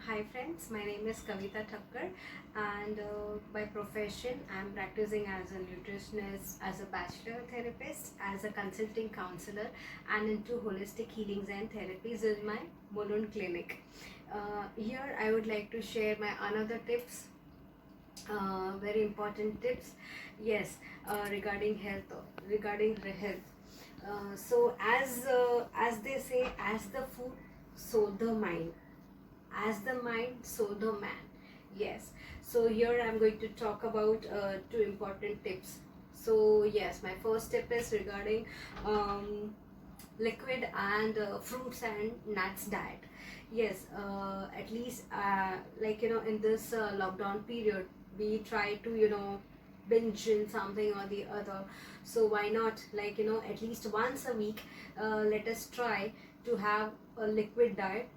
Hi friends, my name is Kavita Thakkar and by profession I'm practicing as a nutritionist, as a bachelor therapist, as a consulting counselor and into holistic healings and therapies in my Mulund clinic. Here I would like to share my another tips, very important tips, yes, regarding health, regarding the health. As they say, as the food, so the mind, as the mind so the man. Yes, so here I'm going to talk about two important tips. So yes, my first tip is regarding liquid and fruits and nuts diet. Yes, at least in this lockdown period we try to binge in something or the other. So why not, at least once a week, let us try to have a liquid diet.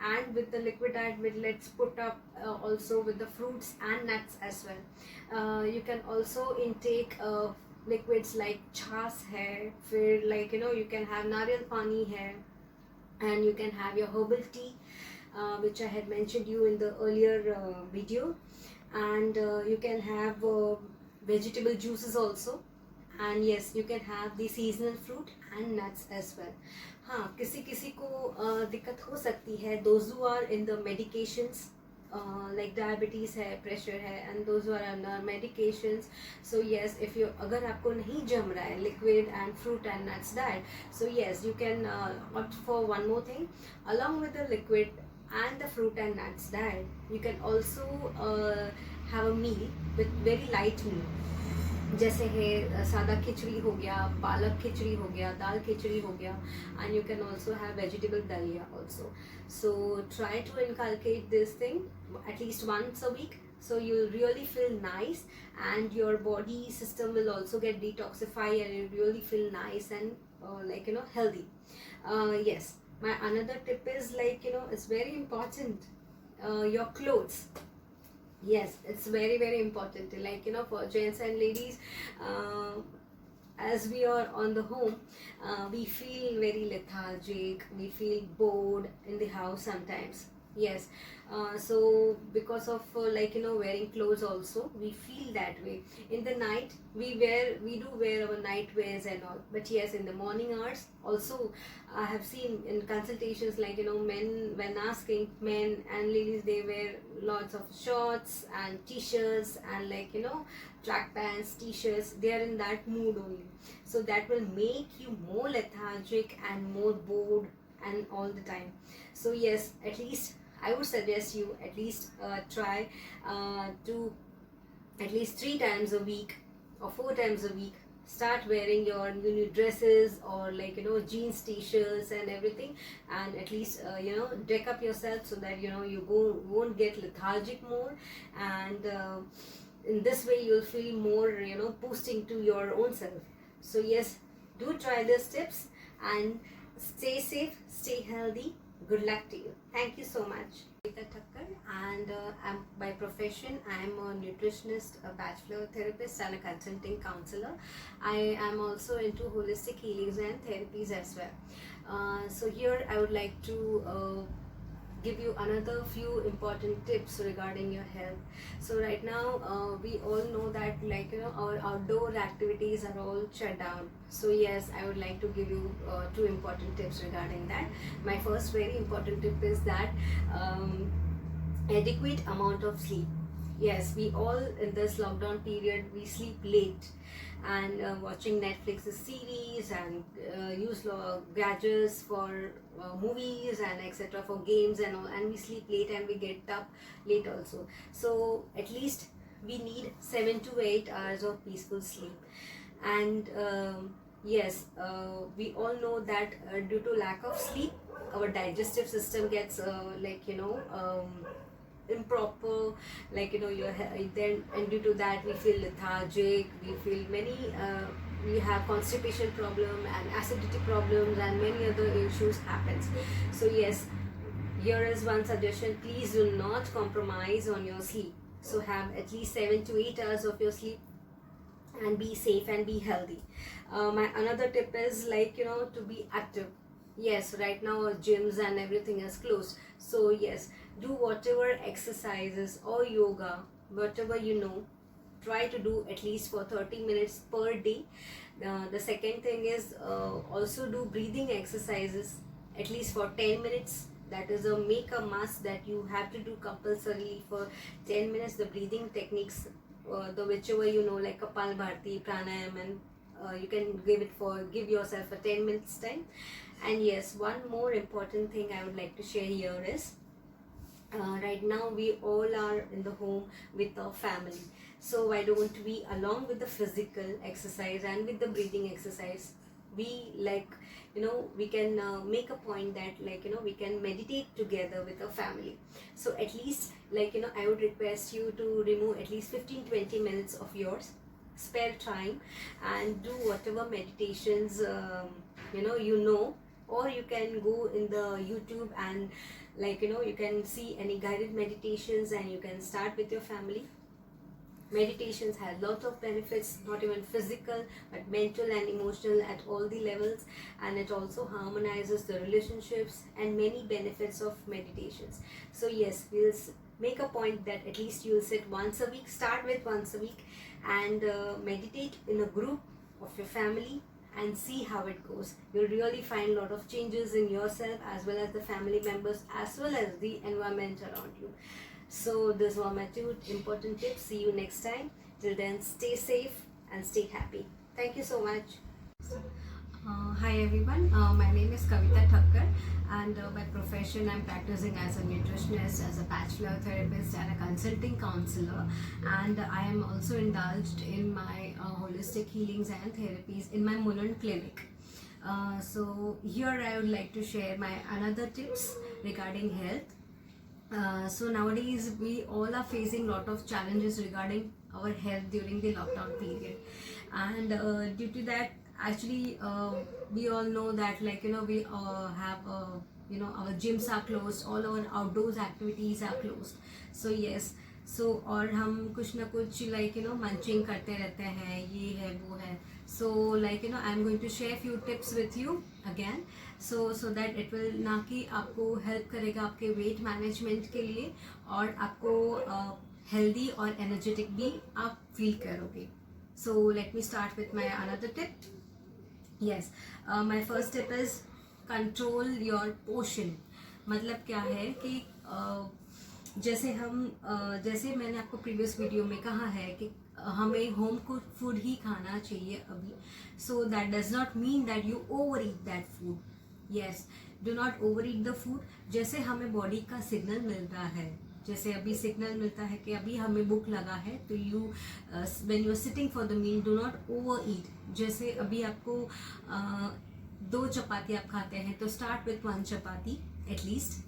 And with the liquid diet, let's put up also with the fruits and nuts as well. You can also intake liquids like chas hai, फिर you can have नारियल पानी hai, and you can have your herbal tea, which I had mentioned you in the earlier video, and you can have vegetable juices also, and yes, you can have the seasonal fruit and nuts as well. हाँ, किसी किसी को दिक्कत हो सकती है, those who are in the medications, like diabetes है, pressure है, and those who are under medications. So yes, if you अगर आपको नहीं जम रहा है liquid and fruit and nuts diet, so yes, you can opt for one more thing. Along with the liquid and the fruit and nuts diet, you can also have a meal with very light meal, जैसे है सादा खिचड़ी हो गया, पालक खिचड़ी हो गया, दाल खिचड़ी हो गया, and you can also have vegetable dalia also. So try to inculcate this thing at least once a week, so you'll really feel nice and your body system will also get detoxified and you really feel nice and healthy. Yes, my another tip is it's very important, your clothes. Yes, it's very very important, for gents and ladies. As we are on the home, we feel very lethargic, we feel bored in the house sometimes. Yes, so because of wearing clothes also we feel that way. In the night we do wear our night wears and all, but yes, in the morning hours also I have seen in consultations, men, when asking, men and ladies, they wear lots of shorts and t-shirts and track pants, t-shirts. They are in that mood only, so that will make you more lethargic and more bored and all the time. So yes, at least I would suggest you at least try to at least 3 times a week or 4 times a week start wearing your new dresses or jeans, t-shirts and everything, and at least deck up yourself so that you won't get lethargic more, and in this way you'll feel more boosting to your own self. So yes, do try these tips and stay safe, stay healthy. Good luck to you. Thank you so much. Kavita Thakkar, and I'm by profession I'm a nutritionist, a bachelor therapist and a consulting counselor. I am also into holistic healings and therapies as well. So here I would like to give you another few important tips regarding your health. So right now we all know that our outdoor activities are all shut down. So yes, I would like to give you two important tips regarding that. My first very important tip is that adequate amount of sleep. Yes, we all in this lockdown period we sleep late, and watching Netflix series and use gadgets for movies and etc., for games and all, and we sleep late and we get up late also. So at least we need 7 to 8 hours of peaceful sleep. And yes, we all know that due to lack of sleep our digestive system gets improper, then, and due to that we feel lethargic, we feel many we have constipation problem and acidity problems and many other issues happens. So yes, here is one suggestion: please do not compromise on your sleep. So have at least 7 to 8 hours of your sleep and be safe and be healthy. My another tip is to be active. Yes, right now gyms and everything is closed, so yes, do whatever exercises or yoga, whatever you know, try to do at least for 30 minutes per day. The second thing is also do breathing exercises at least for 10 minutes. That is a make a must that you have to do compulsorily for 10 minutes. The breathing techniques, the whichever you know, like Kapalbhati, pranayam, and you can give yourself a 10 minutes time. And yes, one more important thing I would like to share here is right now we all are in the home with our family, so why don't we, along with the physical exercise and with the breathing exercise, we we can make a point that we can meditate together with our family. So at least I would request you to remove at least 15-20 minutes of yours spare time and do whatever meditations or you can go in the YouTube and you can see any guided meditations and you can start with your family. Meditations have lots of benefits, not even physical but mental and emotional at all the levels, and it also harmonizes the relationships and many benefits of meditations. So yes, we'll make a point that at least you'll sit once a week, start with once a week, and meditate in a group of your family and see how it goes. You'll really find a lot of changes in yourself as well as the family members as well as the environment around you. So these were my 2 important tips. See you next time. Till then, stay safe and stay happy. Thank you so much. Hi everyone, my name is Kavita Thakkar, and by profession I'm practicing as a nutritionist, as a bachelor therapist and a consulting counselor, and I am also indulged in my holistic healings and therapies in my Mulund clinic. So here I would like to share my another tips regarding health. So nowadays we all are facing lot of challenges regarding our health during the lockdown period, and due to that actually we all know that we have our gyms are closed, all our outdoors activities are closed. So yes, so और हम कुछ ना कुछ munching करते रहते हैं, ये है वो है. So I'm going to share few tips with you again, so that it will ना कि आपको help करेगा आपके weight management के लिए और आपको healthy और energetic भी आप feel करोगे. So let me start with my another tip. Yes, my first tip is control your portion. मतलब क्या है कि जैसे मैंने आपको प्रीवियस वीडियो में कहा है कि हमें होम कुक फूड ही खाना चाहिए अभी. So that does not mean that you over eat that food. Yes, do not over eat the food. जैसे हमें बॉडी का सिग्नल मिलता है, जैसे अभी सिग्नल मिलता है कि अभी हमें भूख लगा है, तो you when you are sitting for the meal do not over eat. जैसे अभी आपको 2 चपाती आप खाते हैं तो start with 1 chapati at least.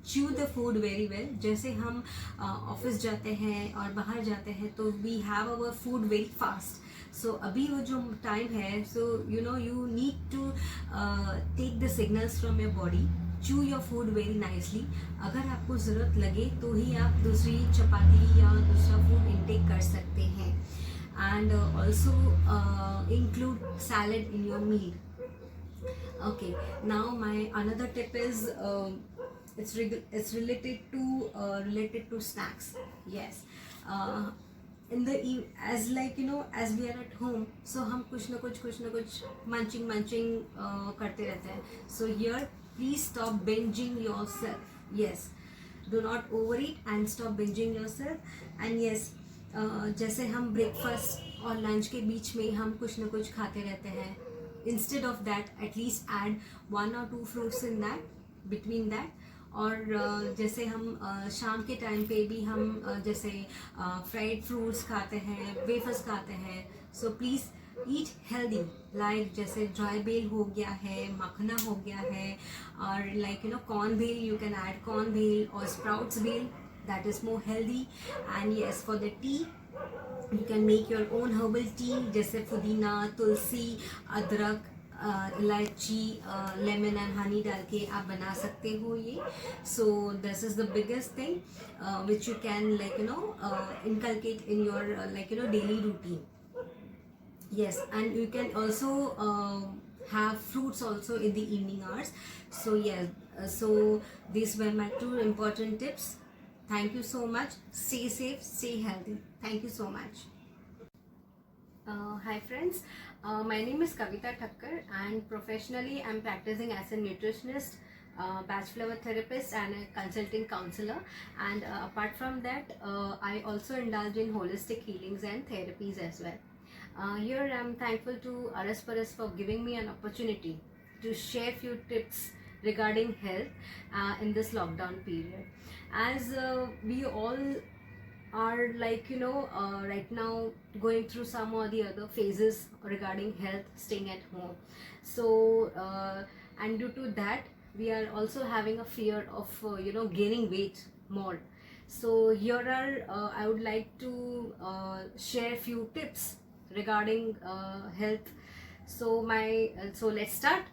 Chew the food very well. जैसे हम ऑफिस जाते हैं और बाहर जाते हैं तो we have our food very fast. So अभी वो जो टाइम है, so you need to take the signals from your body. chew your food very nicely. अगर आपको ज़रूरत लगे तो ही आप दूसरी चपाती या दूसरा फूड इनटेक कर सकते हैं. And also include salad in your meal. Okay, now my another tip is it's related to snacks. Yes, in the as as we are at home, so हम कुछ ना कुछ munching करते रहते हैं. So here please stop binging yourself. Yes, do not overeat and stop binging yourself. And yes, जैसे हम breakfast और लंच के बीच में हम कुछ ना कुछ खाते रहते हैं. Instead of that at least add 1 or 2 fruits in that, between that. और जैसे हम शाम के टाइम पे भी हम जैसे फ्राइड फ्रूट्स खाते हैं, वेफर्स खाते हैं. So please eat healthy, like जैसे ड्राई बेल हो गया है, मखना हो गया है, और corn bhel, you can add corn bhel और sprouts bhel. That is more healthy. And yes, for the tea, you can make your own herbal tea, जैसे पुदीना, तुलसी, अदरक, इलायची, लेमन एंड हनी डाल के आप बना सकते हो ये. So this is the biggest thing which you can inculcate in your daily routine. Yes, and you can also have fruits also in the evening hours. So yes, so these were my 2 important tips. Thank you so much. Stay safe, stay healthy. Thank you so much. Hi friends, my name is Kavita Thakkar and professionally I'm practicing as a nutritionist, batch flower therapist and a consulting counselor, and apart from that I also indulge in holistic healings and therapies as well. Here I'm thankful to Aras Paras for giving me an opportunity to share few tips regarding health in this lockdown period, as we all are right now going through some or the other phases regarding health, staying at home. So and due to that we are also having a fear of gaining weight more. So here are I would like to share few tips regarding health. So let's start.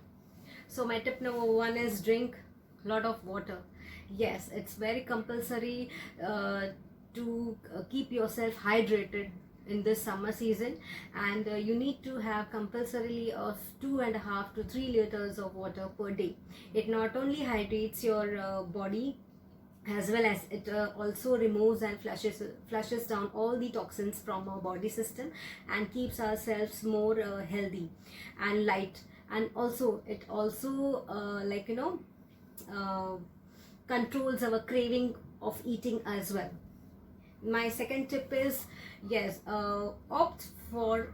So my tip number one is drink lot of water. Yes, it's very compulsory to keep yourself hydrated in this summer season, and you need to have compulsorily of 2.5 to 3 liters of water per day. It not only hydrates your body, as well as it also removes and flushes down all the toxins from our body system and keeps ourselves more healthy and light. And also it also uh, controls our craving of eating as well. My second tip is, yes, opt for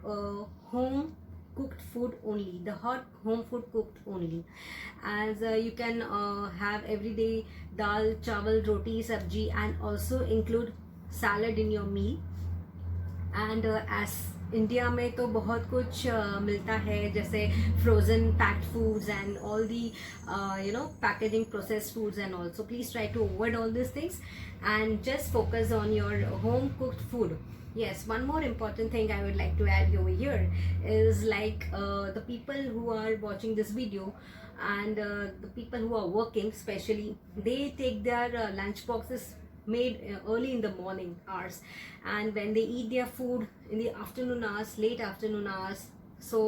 home cooked food only, the hot home food cooked only, as you can have everyday dal, chawal, roti, sabji, and also include salad in your meal. And as India में तो बहुत कुछ मिलता है, जैसे frozen packed foods and all the packaging processed foods and also please try to avoid all this things and just focus on your home cooked food. Yes, one more important thing I would like to add over here is like the people who are watching this video and the people who are working especially, they take their lunch boxes made early in the morning hours, and when they eat their food in the afternoon hours, late afternoon hours, so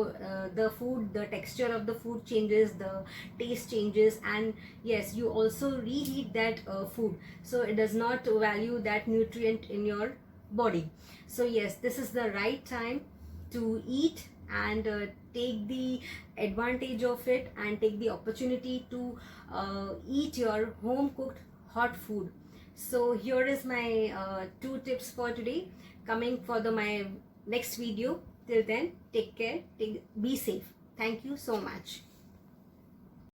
the food, the texture of the food changes, the taste changes, and yes, you also reheat that food, so it does not value that nutrient in your body. So yes, this is the right time to eat and take the advantage of it and take the opportunity to eat your home cooked hot food. So here is my 2 tips for today. Coming for my next video. Till then, take care, be safe. Thank you so much.